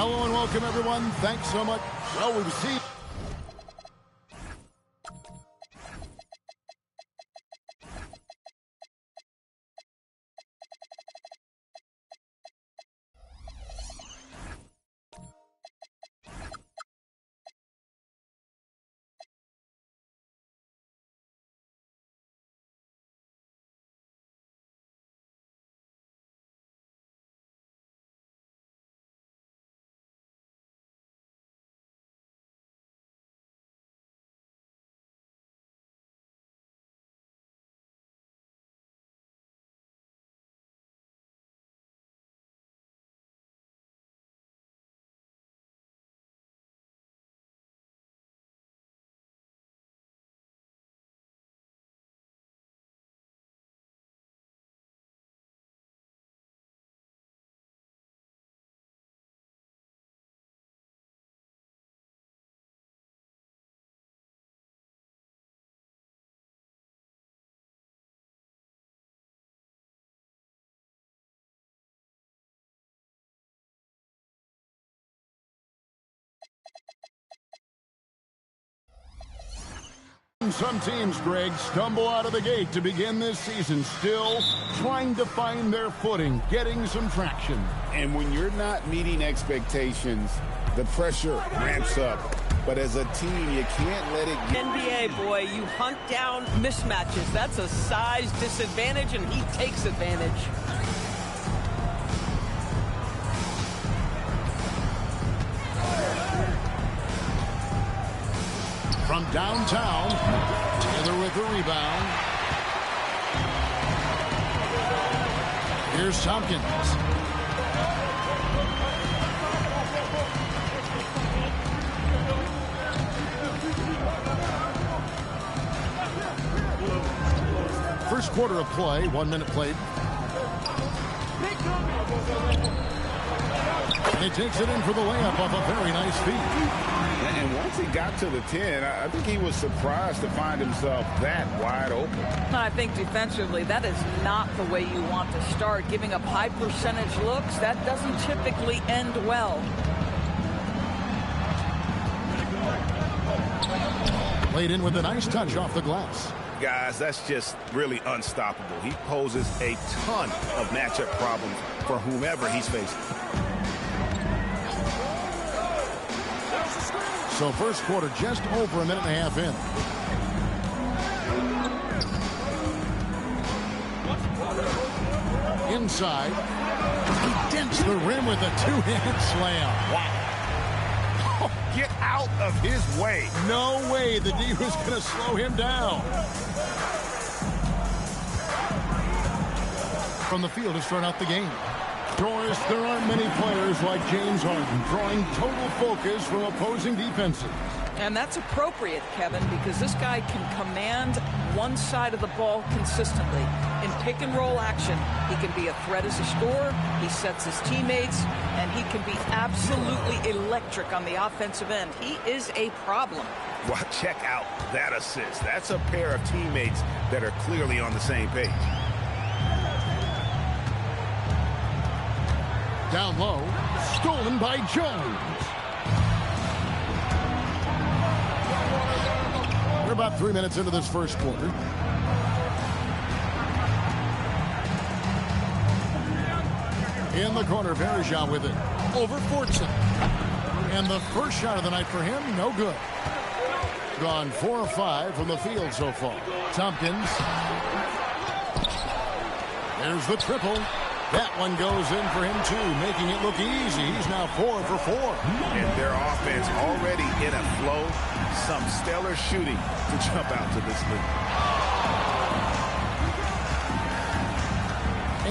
Hello and welcome, everyone. Thanks so much. Well, we've seen... Some teams, Greg, stumble out of the gate to begin this season, still trying to find their footing, getting some traction. And when you're not meeting expectations, the pressure ramps up. But as a team, you can't let it get... NBA, boy, you hunt down mismatches. That's a size disadvantage, and he takes advantage. From downtown, Taylor with the rebound. Here's Tompkins. First quarter of play, 1 minute played. And he takes it in for the layup off a very nice feed. And once he got to the 10, I think he was surprised to find himself that wide open. I think defensively, that is not the way you want to start. Giving up high percentage looks, that doesn't typically end well. Laid in with a nice touch off the glass. Guys, that's just really unstoppable. He poses a ton of matchup problems for whomever he's facing. So first quarter just over a minute and a half in. Inside. He dents the rim with a two-hand slam. Wow. Get out of his way. No way the D was going to slow him down. From the field to start out the game. Doris, there aren't many players like James Harden drawing total focus from opposing defenses. And that's appropriate, Kevin, because this guy can command one side of the ball consistently. In pick-and-roll action, he can be a threat as a scorer, he sets his teammates, and he can be absolutely electric on the offensive end. He is a problem. Well, check out that assist. That's a pair of teammates that are clearly on the same page. Down low, stolen by Jones. We're about 3 minutes into this first quarter. In the corner, Bergeron with it. Over Fortson. And the first shot of the night for him, no good. Gone 4 of 5 from the field so far. Tompkins. There's the triple. That one goes in for him, too, making it look easy. He's now 4 for 4. And their offense already in a flow. Some stellar shooting to jump out to this lead.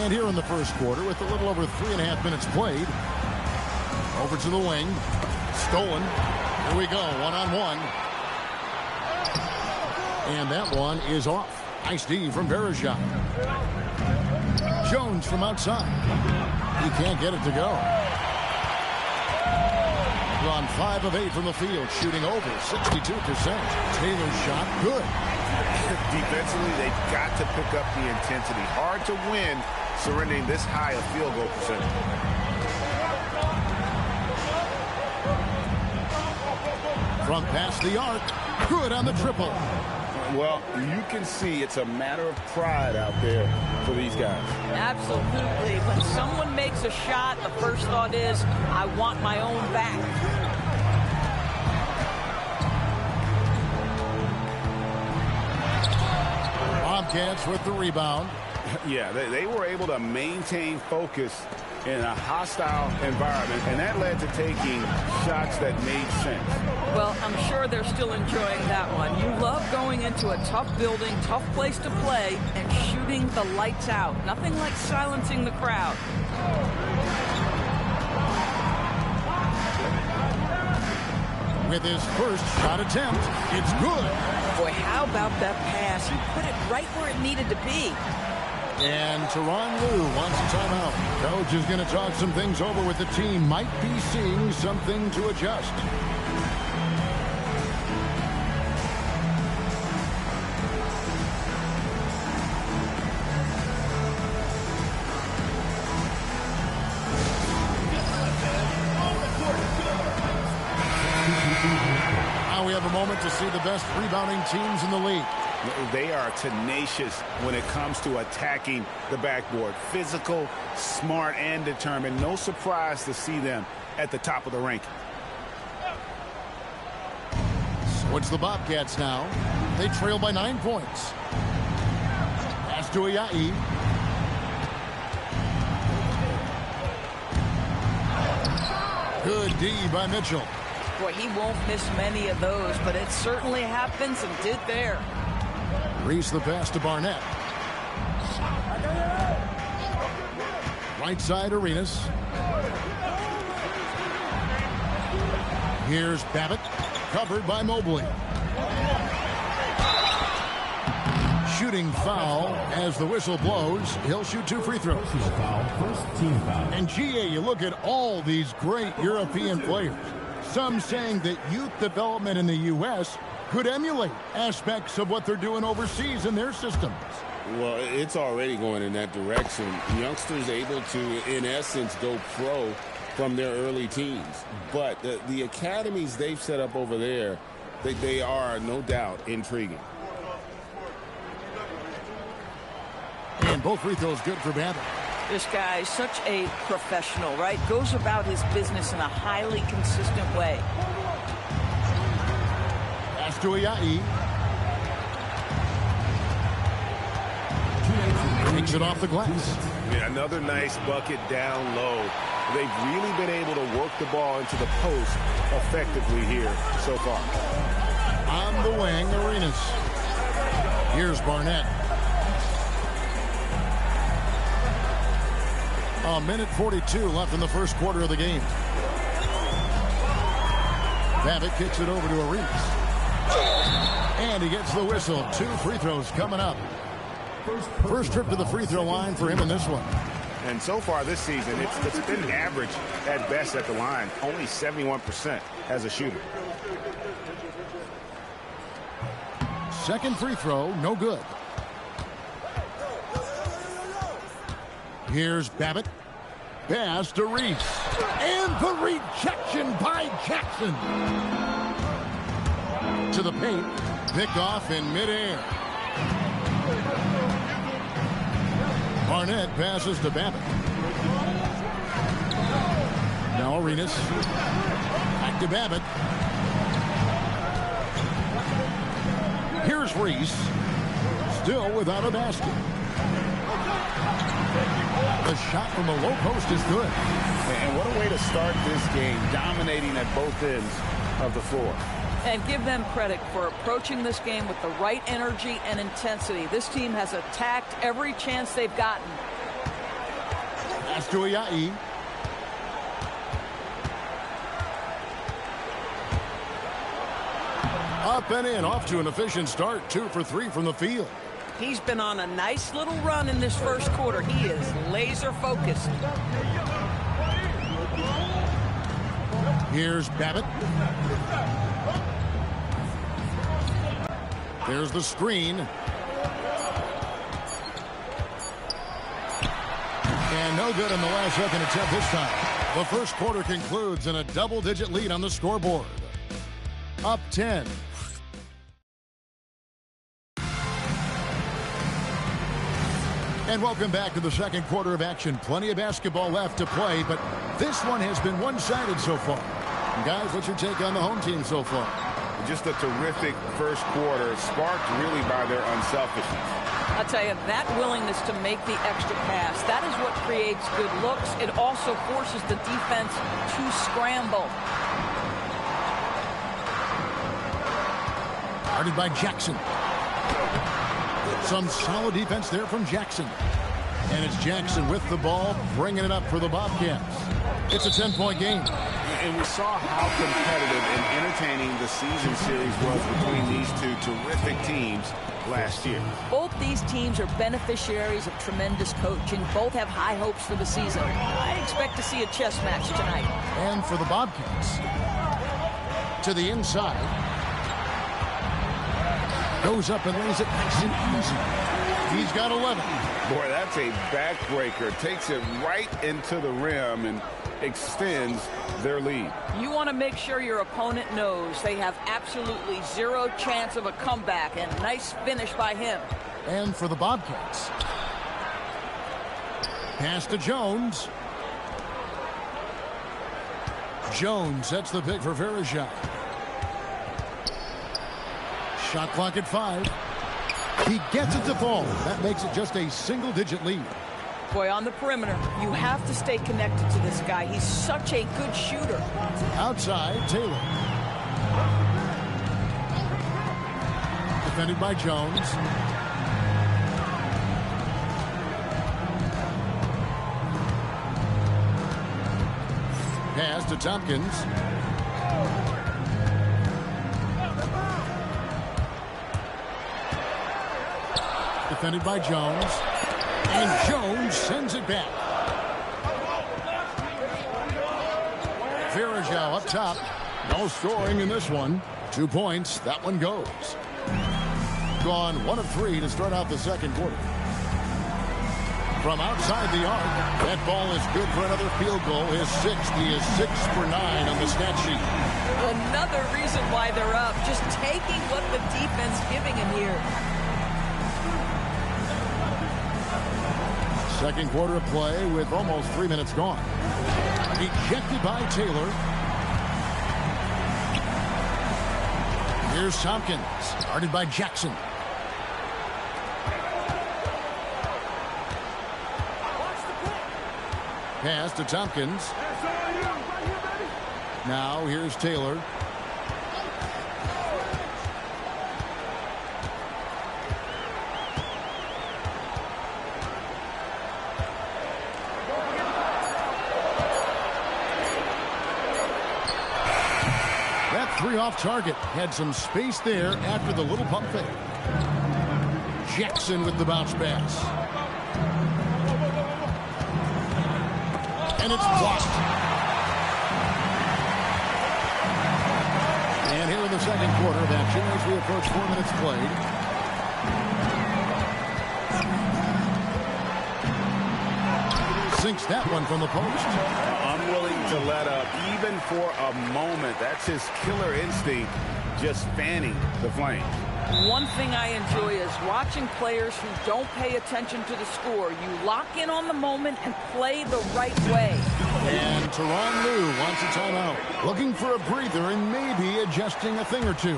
And here in the first quarter, with a little over 3.5 minutes played, over to the wing. Stolen. Here we go, one-on-one. And that one is off. Nice D from Bergeron. Jones from outside. He can't get it to go. Gone 5 of 8 from the field, shooting over 62%. Taylor's shot, good. Defensively, they've got to pick up the intensity. Hard to win surrendering this high a field goal percentage. From past the arc, good on the triple. Well, you can see it's a matter of pride out there for these guys. Absolutely. When someone makes a shot, the first thought is, I want my own back. Bobcats with the rebound. Yeah, they were able to maintain focus in a hostile environment, and that led to taking shots that made sense. Well, I'm sure they're still enjoying that one. You love going into a tough building, tough place to play, and shooting the lights out. Nothing like silencing the crowd. With his first shot attempt, it's good. Boy, how about that pass? He put it right where it needed to be. And Tyronn Lue wants a timeout. Coach is going to talk some things over with the team. Might be seeing something to adjust. Now we have a moment to see the best rebounding teams in the league. They are tenacious when it comes to attacking the backboard. Physical, smart, and determined. No surprise to see them at the top of the ranking. So it's the Bobcats now. They trail by 9 points. Pass to NikeEYB. Good D by Mitchell. Boy, he won't miss many of those, but it certainly happens and did there. Reese the pass to Barnett. Right side Arenas. Here's Babbitt, covered by Mobley. Shooting foul as the whistle blows. He'll shoot 2 free throws. First team foul. And GA, you look at all these great European players. Some saying that youth development in the U.S. could emulate aspects of what they're doing overseas in their systems. Well, it's already going in that direction. Youngsters able to, in essence, go pro from their early teens. But the academies they've set up over there, they are, no doubt, intriguing. And both free throws good for Babbitt. This guy's such a professional, right? Goes about his business in a highly consistent way. Pass to NikeEYB. Takes it off the glass. Yeah, another nice bucket down low. They've really been able to work the ball into the post effectively here so far. On the wing, Arenas. Here's Barnett. A minute 42 left in the first quarter of the game. Babbitt kicks it over to Arenas. And he gets the whistle. 2 free throws coming up. First trip to the free throw line for him in this one. And so far this season, it's been average at best at the line. Only 71% as a shooter. Second free throw, no good. Here's Babbitt. Pass to Reese. And the rejection by Jackson. To the paint. Picked off in midair. Barnett passes to Babbitt. Now Arenas. Back to Babbitt. Here's Reese. Still without a basket. The shot from the low post is good. And what a way to start this game, dominating at both ends of the floor. And give them credit for approaching this game with the right energy and intensity. This team has attacked every chance they've gotten. Pass to NikeEYB. Up and in, off to an efficient start. 2 for 3 from the field. He's been on a nice little run in this first quarter. He is laser focused. Here's Babbitt. There's the screen. And no good on the last second attempt this time. The first quarter concludes in a double-digit lead on the scoreboard. up 10. And welcome back to the second quarter of action. Plenty of basketball left to play, but this one has been one-sided so far. And guys, what's your take on the home team so far? Just a terrific first quarter, sparked really by their unselfishness. I'll tell you, that willingness to make the extra pass, that is what creates good looks. It also forces the defense to scramble. Guarded by Jackson. Some solid defense there from Jackson. And it's Jackson with the ball, bringing it up for the Bobcats. It's a 10-point game. And we saw how competitive and entertaining the season series was between these two terrific teams last year. Both these teams are beneficiaries of tremendous coaching. Both have high hopes for the season. I expect to see a chess match tonight. And for the Bobcats, to the inside. Goes up and lays it nice and easy. He's got 11. Boy, that's a backbreaker. Takes it right into the rim and extends their lead. You want to make sure your opponent knows they have absolutely zero chance of a comeback, and nice finish by him. And for the Bobcats, pass to Jones. Jones sets the pick for Verejao. Shot clock at 5. He gets it to fall. That makes it just a single-digit lead. Boy, on the perimeter, you have to stay connected to this guy. He's such a good shooter. Outside, Taylor. Defended by Jones. Pass to Tompkins. Defended by Jones. And Jones sends it back. Verejao up top. No scoring in this one. 2 points. That one goes. Gone 1 of 3 to start out the second quarter. From outside the arc, that ball is good for another field goal. His 6th. He is 6 for 9 on the stat sheet. Another reason why they're up. Just taking what the defense giving him here. Second quarter of play with almost 3 minutes gone. Ejected by Taylor. Here's Tompkins, guarded by Jackson. Pass to Tompkins. Now here's Taylor. Three off target. Had some space there after the little pump fake. Jackson with the bounce pass. And it's blocked. And here in the second quarter of action as we approach 4 minutes played. Sinks that one from the post. Unwilling to let up even for a moment. That's his killer instinct, just fanning the flame. One thing I enjoy is watching players who don't pay attention to the score. You lock in on the moment and play the right way. And Tyronn Lue wants a timeout. Looking for a breather and maybe adjusting a thing or two.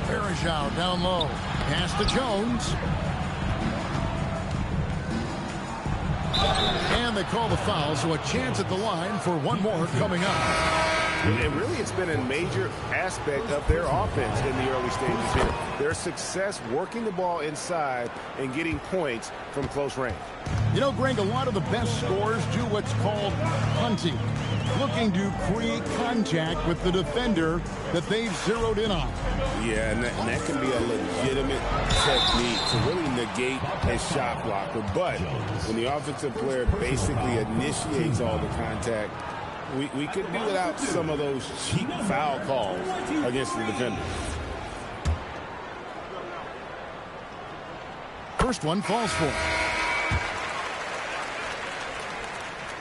Verejao down low. Pass to Jones. And they call the foul, so a chance at the line for one more coming up. And really, it's been a major aspect of their offense in the early stages here. Their success working the ball inside and getting points from close range. You know, Greg, a lot of the best scorers do what's called hunting. Looking to create contact with the defender that they've zeroed in on. Yeah, and that can be a legitimate technique to really negate a shot blocker. But when the offensive player basically initiates all the contact, we could do without some of those cheap foul calls against the defender. First one falls for.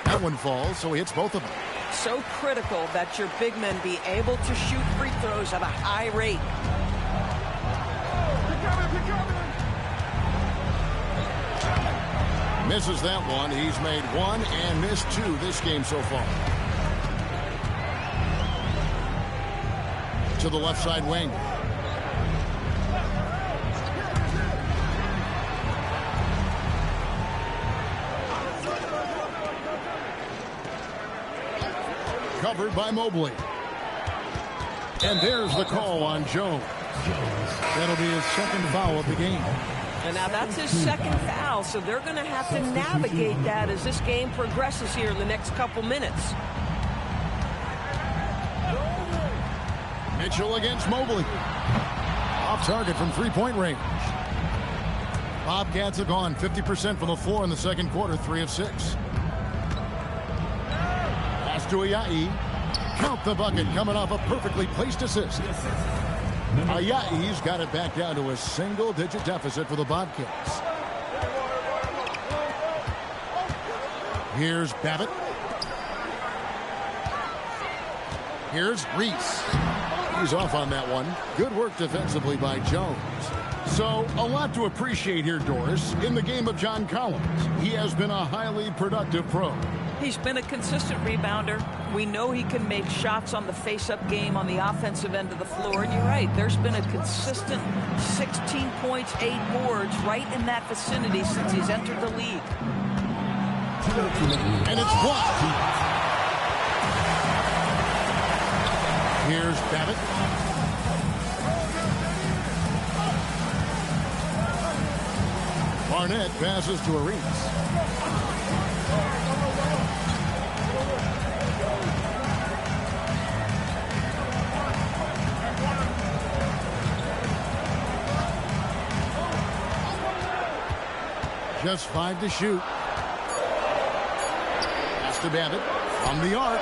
Now that one falls, so he hits both of them. So critical that your big men be able to shoot free throws at a high rate. Misses that one. He's made one and missed two this game so far. To the left side wing. Covered by Mobley. And there's the call on Jones. That'll be his second foul of the game. And now that's his second foul, so they're going to have to navigate that as this game progresses here in the next couple minutes. Mitchell against Mobley. Off target from three-point range. Bobcats have gone 50% from the floor in the second quarter, 3 of 6. Pass to Ayayi. Count the bucket, coming off a perfectly placed assist. Ayayi's got it back down to a single-digit deficit for the Bobcats. Here's Babbitt. Here's Reese. He's off on that one. Good work defensively by Jones. So, a lot to appreciate here, Doris, in the game of John Collins. He has been a highly productive pro. He's been a consistent rebounder. We know he can make shots on the face-up game on the offensive end of the floor. And you're right, there's been a consistent 16 points, 8 boards right in that vicinity since he's entered the league. And it's blocked. Here's Babbitt. Barnett passes to Reese. Just 5 to shoot. Pass to Babbitt from the arc.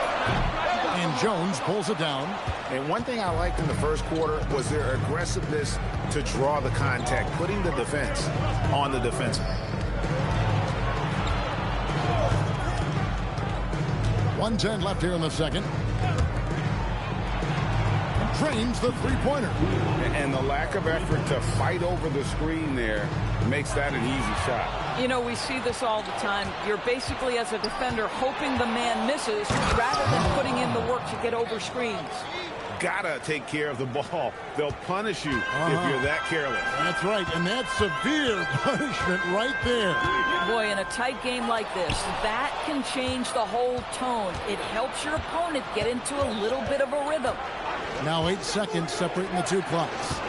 And Jones pulls it down. And one thing I liked in the first quarter was their aggressiveness to draw the contact, putting the defense on the defensive. 1:10 left here in the second. Drains the three-pointer. And the lack of effort to fight over the screen there makes that an easy shot. You know, we see this all the time. You're basically, as a defender, hoping the man misses rather than putting in the work to get over screens. Gotta take care of the ball. They'll punish you if you're that careless. That's right, and that's severe punishment right there. Boy, in a tight game like this, that can change the whole tone. It helps your opponent get into a little bit of a rhythm. Now 8 seconds separating the two clocks.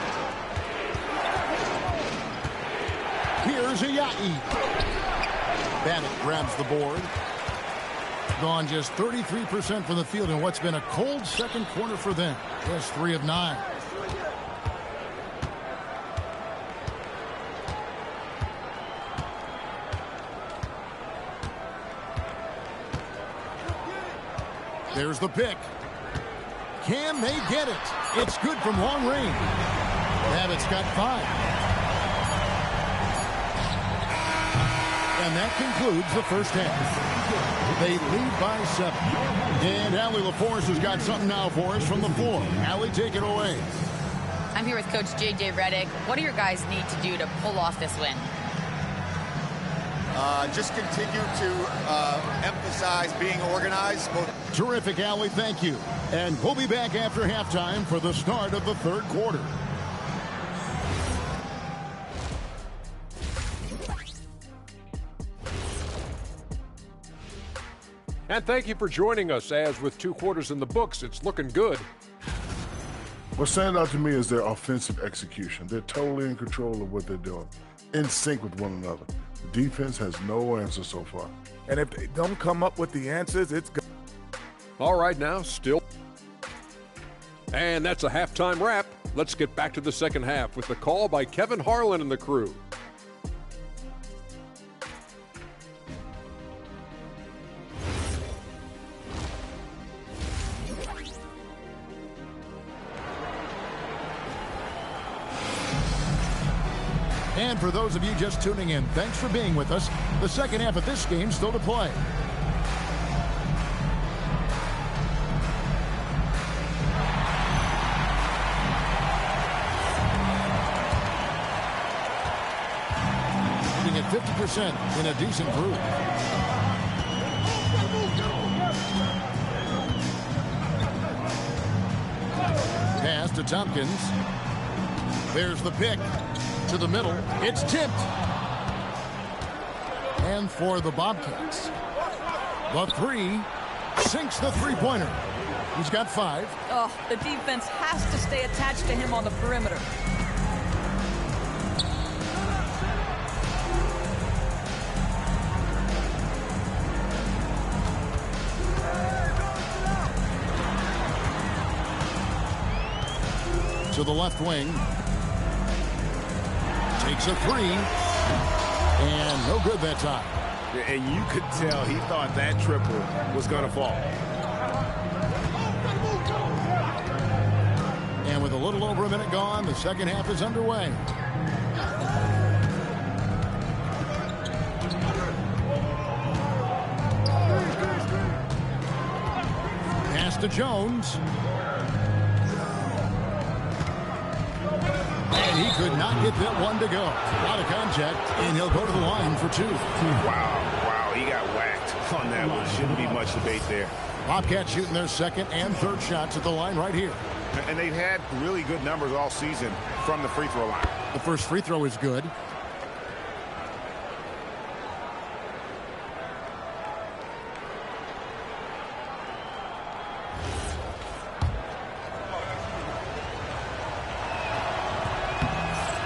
Here's Ayayi. Babbitt grabs the board. Gone just 33% from the field in what's been a cold second quarter for them. Just 3 of 9. There's the pick. Can they get it? It's good from long range. Babbitt's got 5. And that concludes the first half. They lead by 7. And Allie LaForce has got something now for us from the floor. Allie, take it away. I'm here with Coach J.J. Redick. What do your guys need to do to pull off this win? Just continue to emphasize being organized. Terrific, Allie. Thank you. And we'll be back after halftime for the start of the third quarter. And thank you for joining us, as with 2 quarters in the books, it's looking good. What stands out to me is their offensive execution. They're totally in control of what they're doing, in sync with one another. The defense has no answer so far. And if they don't come up with the answers, it's good. All right, now, still. And that's a halftime wrap. Let's get back to the second half with the call by Kevin Harlan and the crew. And for those of you just tuning in, thanks for being with us. The second half of this game still to play. 50% in a decent groove. Pass to Tompkins. There's the pick to the middle. It's tipped. And for the Bobcats, the three sinks the three-pointer. He's got 5. Oh, the defense has to stay attached to him on the perimeter. To the left wing. Takes a 3. And no good that time. And you could tell he thought that triple was going to fall. And with a little over a minute gone, the second half is underway. Pass to Jones. And he could not get that one to go. A lot of contact, and he'll go to the line for 2. Wow, he got whacked on that one. Shouldn't be much debate there. Bobcats shooting their second and third shots at the line right here. And they've had really good numbers all season from the free throw line. The first free throw is good.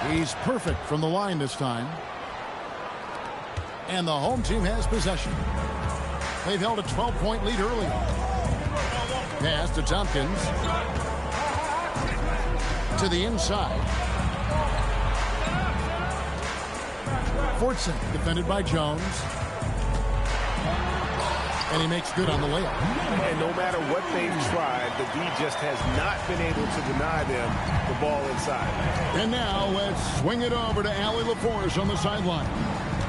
He's perfect from the line this time. And the home team has possession. They've held a 12-point lead early. Pass to Tompkins. To the inside. Fortson defended by Jones. And he makes good on the layup. And no matter what they've tried, the D just has not been able to deny them the ball inside. And now let's swing it over to Allie LaForce on the sideline.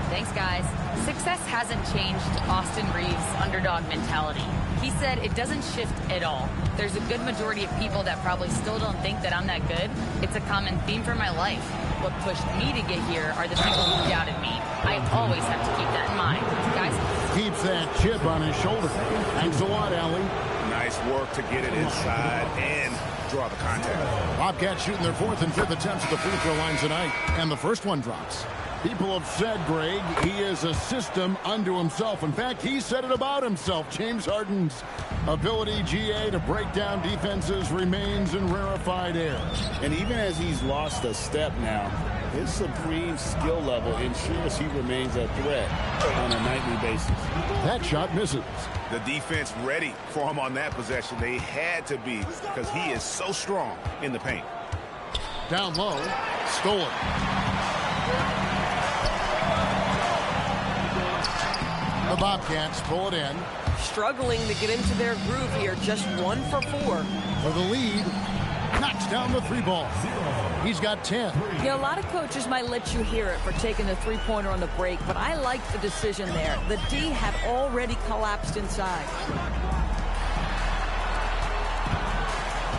Thanks, guys. Success hasn't changed Austin Reeves' underdog mentality. He said it doesn't shift at all. There's a good majority of people that probably still don't think that I'm that good. It's a common theme for my life. What pushed me to get here are the people who doubted me. I always have to keep that in mind. Guys? Keeps that chip on his shoulder. Thanks a lot, Allie. Nice work to get it inside and draw the contact. Bobcats shooting their 4th and 5th attempts at the free throw line tonight. And the first one drops. People have said, Greg, he is a system unto himself. In fact, he said it about himself. James Harden's ability, GA, to break down defenses remains in rarefied air. And even as he's lost a step now, his supreme skill level ensures he remains a threat on a nightly basis. That shot misses. The defense ready for him on that possession. They had to be because he is so strong in the paint. Down low, stolen. The Bobcats pull it in. Struggling to get into their groove here. Just 1 for 4. For the lead. Knocks down the 3 ball. He's got 10. You know, a lot of coaches might let you hear it for taking the three-pointer on the break, but I like the decision there. The D had already collapsed inside.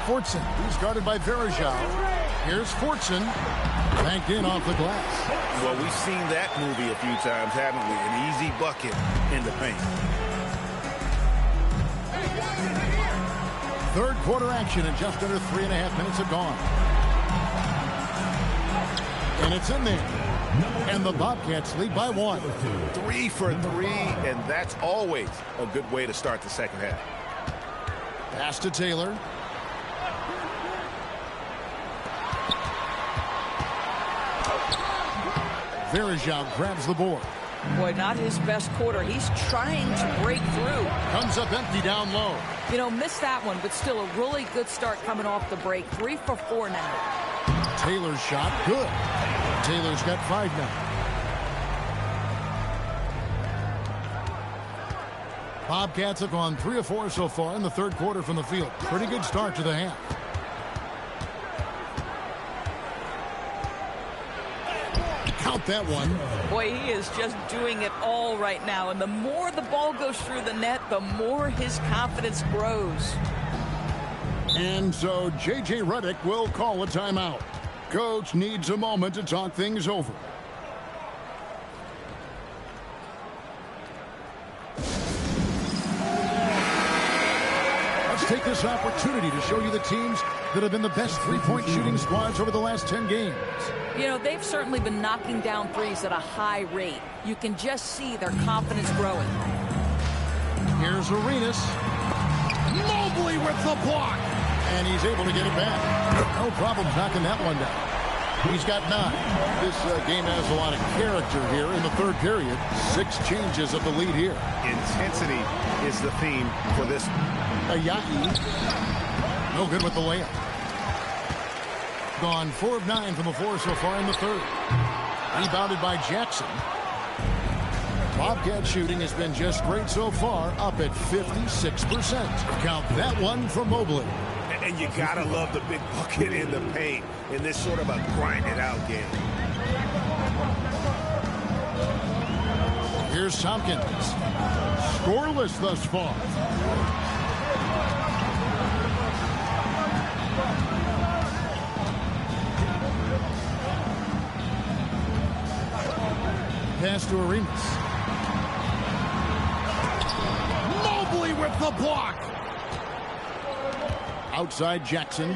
Fortson, he's guarded by Verajao. Here's Fortson. Banked in off the glass. Well, we've seen that movie a few times, haven't we? An easy bucket in the paint. Third quarter action, and just under 3.5 minutes have gone. And it's in there. And the Bobcats lead by 1. 3 for 3, and that's always a good way to start the second half. Pass to Taylor. Verajao grabs the board. Boy, not his best quarter. He's trying to break through. Comes up empty down low. You know, missed that one, but still a really good start coming off the break. 3 for 4 now. Taylor's shot, good. Taylor's got 5 now. Bobcats have gone 3 of 4 so far in the third quarter from the field. Pretty good start to the half. Count that one. Boy, he is just doing it all right now. And the more the ball goes through the net, the more his confidence grows. And so J.J. Redick will call a timeout. Coach needs a moment to talk things over. Let's take this opportunity to show you the teams that have been the best three-point shooting squads over the last 10 games. You know, they've certainly been knocking down threes at a high rate. You can just see their confidence growing. Here's Arenas. Mobley with the block. And he's able to get it back. No problems knocking that one down. He's got 9. This game has a lot of character here in the third period. 6 changes of the lead here. Intensity is the theme for this. NikeEYB. No good with the layup. Gone 4 of 9 from the floor so far in the third. Rebounded by Jackson. Bobcat shooting has been just great so far, up at 56%. Count that one from Mobley. And you gotta love the big bucket in the paint in this sort of a grind-it-out game. Here's Tompkins. Scoreless thus far. Pass to Arenas. Mobley with the block. Outside Jackson.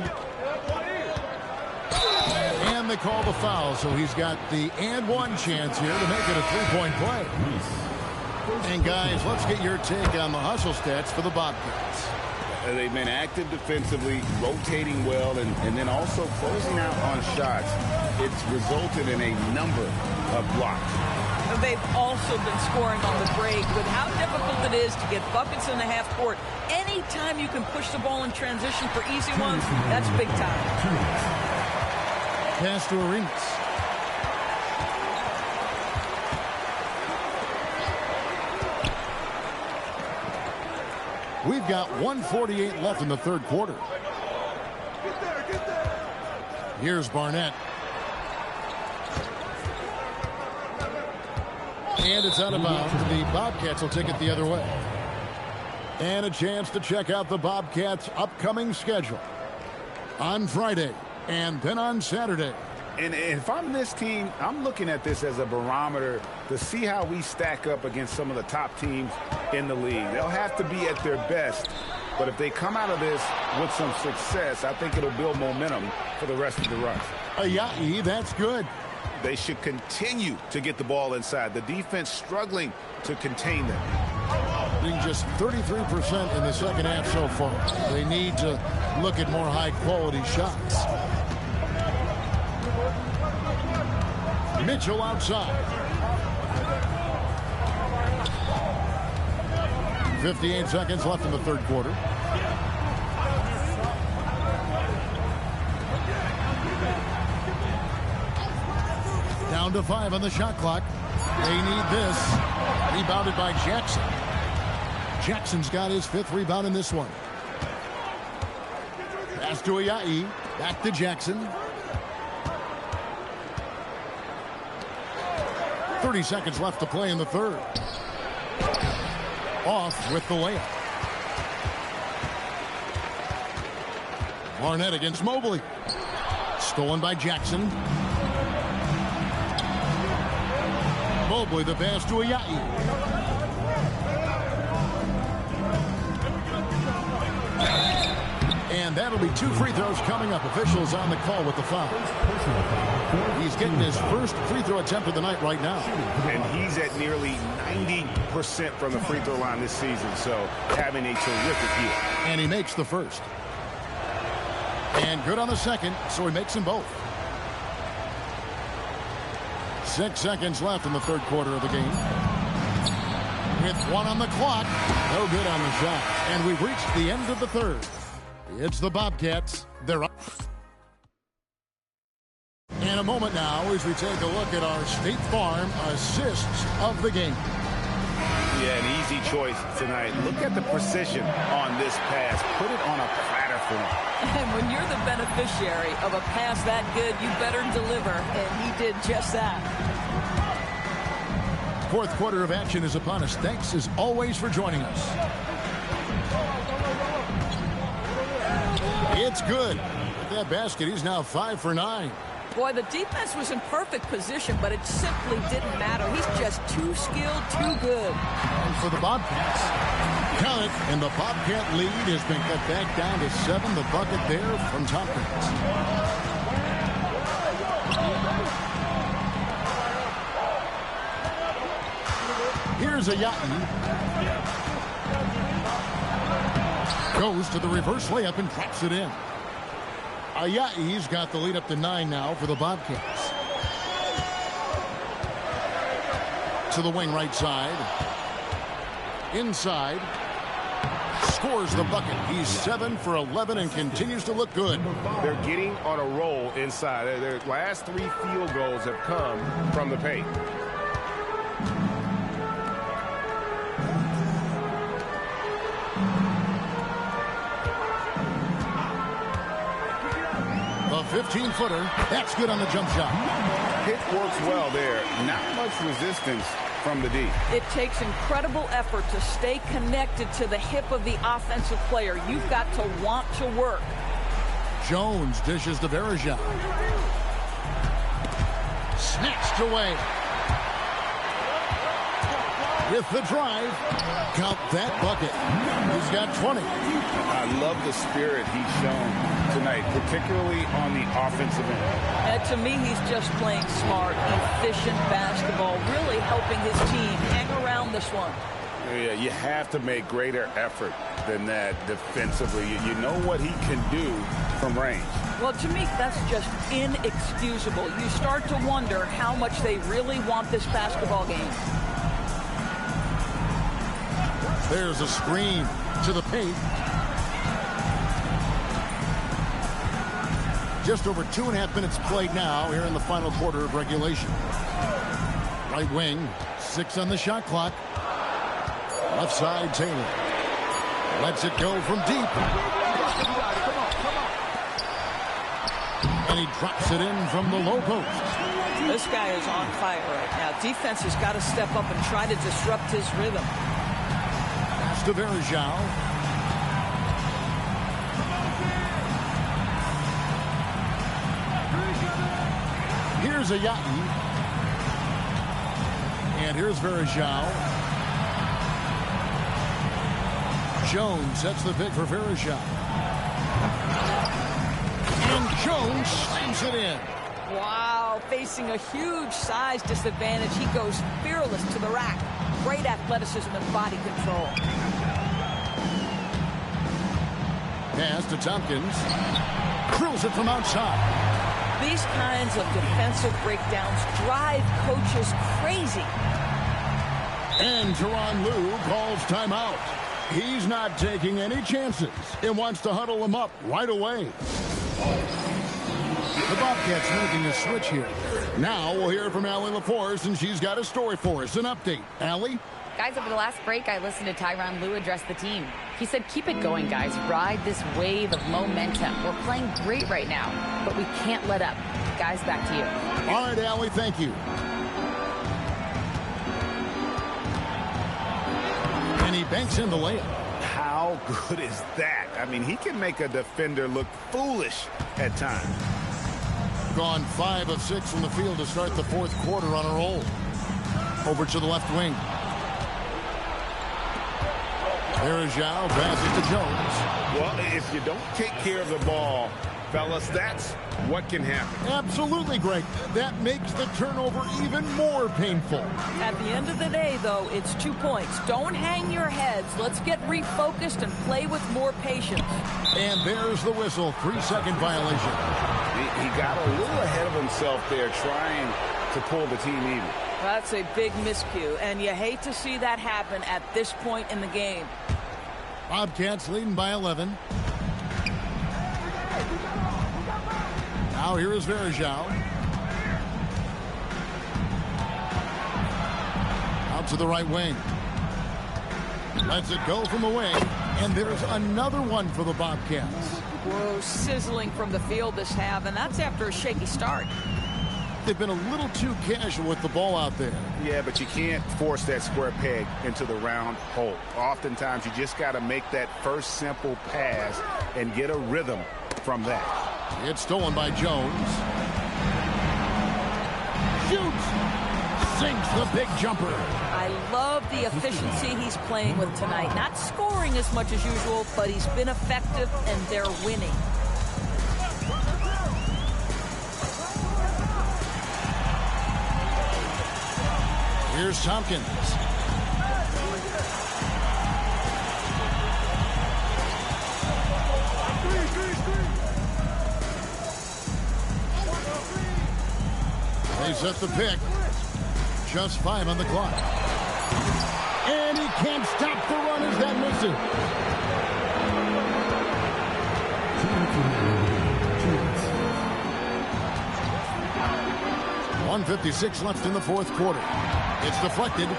And they call the foul, so he's got the and one chance here to make it a three-point play. And guys, let's get your take on the hustle stats for the Bobcats. They've been active defensively, rotating well, and then also closing out on shots. It's resulted in a number of blocks. They've also been scoring on the break. With how difficult it is to get buckets in the half court, anytime you can push the ball in transition for easy ones, that's big time. Pass to Arenas. We've got 1:48 left in the third quarter. Here's Barnett. And it's out of bounds. The Bobcats will take it the other way. And a chance to check out the Bobcats' upcoming schedule on Friday and then on Saturday. And if I'm this team, I'm looking at this as a barometer to see how we stack up against some of the top teams in the league. They'll have to be at their best, but if they come out of this with some success, I think it'll build momentum for the rest of the run. NikeEYB, that's good. They should continue to get the ball inside. The defense struggling to contain them. Being just 33% in the second half so far. They need to look at more high-quality shots. Mitchell outside. 58 seconds left in the third quarter. Down to 5 on the shot clock. They need this. Rebounded by Jackson. Jackson's got his 5th rebound in this one. Pass to NikeEYB. Back to Jackson. 30 seconds left to play in the third. Off with the layup. Barnett against Mobley. Stolen by Jackson. Mobley the pass to NikeEYB. And that'll be 2 free throws coming up. Officials on the call with the foul. He's getting his first free throw attempt of the night right now. And he's at nearly 90% from the free throw line this season, so having a terrific year. And he makes the first. And good on the second, so he makes them both. 6 seconds left in the third quarter of the game. With 1 on the clock, no good on the shot. And we've reached the end of the third. It's the Bobcats. They're up. In a moment now as we take a look at our State Farm assists of the game. Yeah, an easy choice tonight. Look at the precision on this pass. Put it on a platter for him. And when you're the beneficiary of a pass that good, you better deliver. And he did just that. Fourth quarter of action is upon us. Thanks as always for joining us. It's good. With that basket, he's now 5 for 9. Boy, the defense was in perfect position, but it simply didn't matter. He's just too skilled, too good. And for the Bobcats, count it, and the Bobcat lead has been cut back down to 7. The bucket there from Tompkins. Here's Ayayi. Goes to the reverse layup and drops it in. Ayayi's got the lead up to 9 now for the Bobcats. To the wing right side. Inside. Scores the bucket. He's 7 for 11 and continues to look good. They're getting on a roll inside. Their last 3 field goals have come from the paint. A 15-footer. That's good on the jump shot. It works well there. Not much resistance from the D. It takes incredible effort to stay connected to the hip of the offensive player. You've got to want to work. Jones dishes to Verejao. Snatched away. With the drive. Count that bucket. He's got 20. I love the spirit he's shown tonight, particularly on the offensive end. And to me, he's just playing smart, efficient basketball, really helping his team hang around this one. Yeah, you have to make greater effort than that defensively. You know what he can do from range. Well, to me, that's just inexcusable. You start to wonder how much they really want this basketball game. There's a screen to the paint. Just over 2.5 minutes played now here in the final quarter of regulation. Right wing, 6 on the shot clock. Left side, Taylor. Lets it go from deep. And he drops it in from the low post. This guy is on fire right now. Defense has got to step up and try to disrupt his rhythm. Pass to Verejao. Here's Ayayi. And here's Verejao. Jones sets the pick for Verejao. And Jones slams it in. Wow, facing a huge size disadvantage. He goes fearless to the rack. Great athleticism and body control. Pass to Tompkins. Drills it from outside. These kinds of defensive breakdowns drive coaches crazy. And Tyronn Lue calls timeout. He's not taking any chances and wants to huddle him up right away. The Bobcats making a switch here. Now we'll hear from Allie LaForce, and she's got a story for us. An update. Allie? Guys, over the last break, I listened to Tyronn Lue address the team. He said, keep it going, guys. Ride this wave of momentum. We're playing great right now, but we can't let up. Guys, back to you. All right, Allie, thank you. And he banks in the layup. How good is that? I mean, he can make a defender look foolish at times. Gone 5 of 6 from the field to start the fourth quarter on a roll. Over to the left wing. Verejao passes to Jones. Well, if you don't take care of the ball, fellas, that's what can happen. Absolutely, Greg. That makes the turnover even more painful. At the end of the day, though, it's 2 points. Don't hang your heads. Let's get refocused and play with more patience. And there's the whistle. 3-second violation. He got a little ahead of himself there trying to pull the team even. That's a big miscue, and you hate to see that happen at this point in the game. Bobcats leading by 11. Now here is Verejao. Out to the right wing. Lets it go from the wing. And there's another one for the Bobcats. Whoa, sizzling from the field this half, and that's after a shaky start. They've been a little too casual with the ball out there. Yeah, but you can't force that square peg into the round hole. Oftentimes, you just got to make that first simple pass and get a rhythm from that. It's stolen by Jones. Shoots. Sinks the big jumper. I love the efficiency he's playing with tonight. Not scoring as much as usual, but he's been effective, and they're winning. Here's Tompkins. They set the pick. Just 5 on the clock. And he can't stop the run as that misses. 1:56 left in the fourth quarter. It's deflected.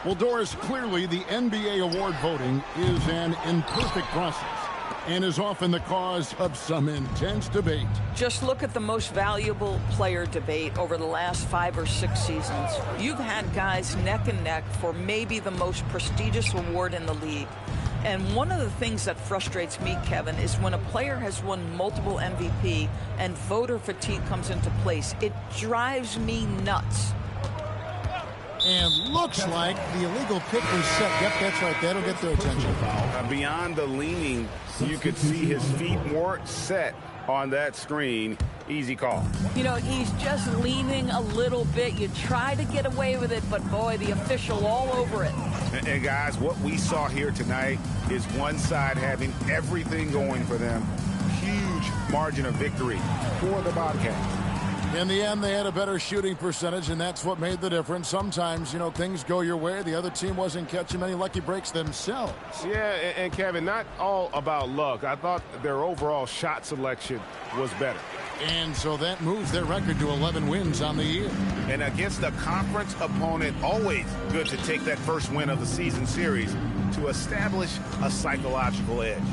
Well, Doris, clearly the NBA award voting is an imperfect process and is often the cause of some intense debate. Just look at the most valuable player debate over the last 5 or 6 seasons. You've had guys neck and neck for maybe the most prestigious award in the league. And one of the things that frustrates me, Kevin, is when a player has won multiple MVP and voter fatigue comes into place. It drives me nuts. And looks like the illegal pick was set. Yep, that's right. That'll get their attention. Beyond the leaning, you could see his feet weren't set on that screen. Easy call. You know, he's just leaning a little bit. You try to get away with it, but boy, the official all over it. And guys, what we saw here tonight is one side having everything going for them. Huge margin of victory for the Bobcats. In the end, they had a better shooting percentage, and that's what made the difference. Sometimes, you know, things go your way. The other team wasn't catching many lucky breaks themselves. Yeah, and Kevin, not all about luck. I thought their overall shot selection was better. And so that moves their record to 11 wins on the year. And against a conference opponent, always good to take that first win of the season series to establish a psychological edge.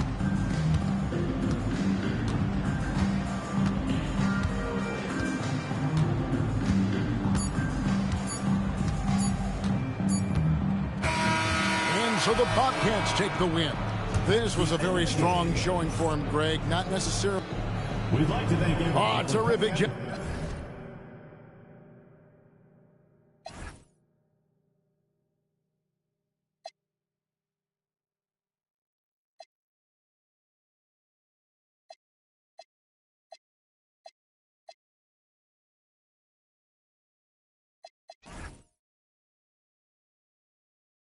So the Bobcats take the win. This was a very strong showing for him, Greg. Not necessarily. We'd like to thank everyone. Terrific job.